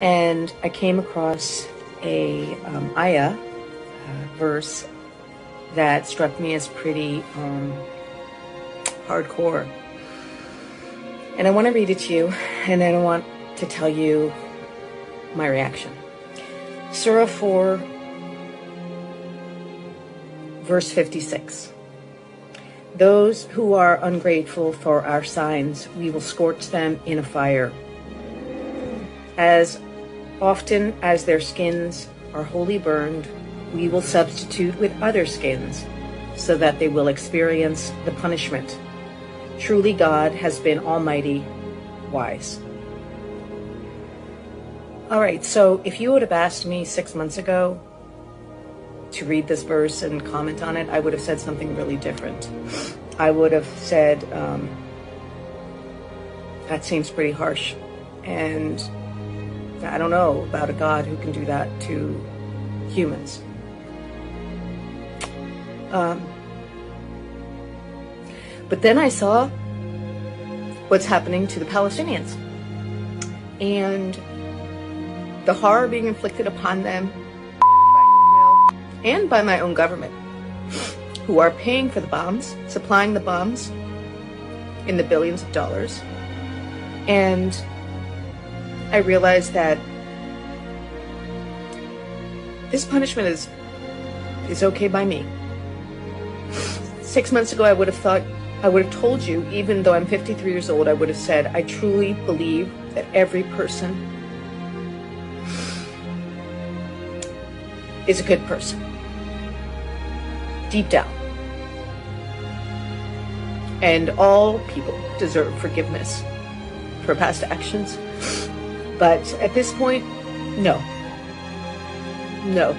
And I came across a ayah verse that struck me as pretty hardcore. And I want to read it to you, and then I want to tell you my reaction. Surah 4, verse 56. Those who are ungrateful for our signs, we will scorch them in a fire. As often as their skins are wholly burned, we will substitute with other skins, so that they will experience the punishment. Truly God has been almighty, wise. All right, so if you would have asked me 6 months ago to read this verse and comment on it, I would have said something really different. I would have said, that seems pretty harsh. And I don't know about a God who can do that to humans. But then I saw what's happening to the Palestinians and the horror being inflicted upon them by Israel and by my own government, who are paying for the bombs, supplying the bombs in the billions of dollars. And I realized that this punishment is okay by me. 6 months ago, I would have told you, even though I'm 53 years old, I would have said, I truly believe that every person is a good person, deep down. And all people deserve forgiveness for past actions. But at this point, no. No.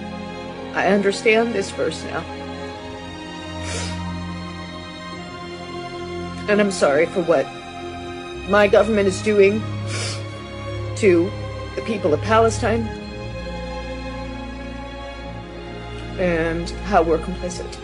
I understand this verse now. And I'm sorry for what my government is doing to the people of Palestine and how we're complicit.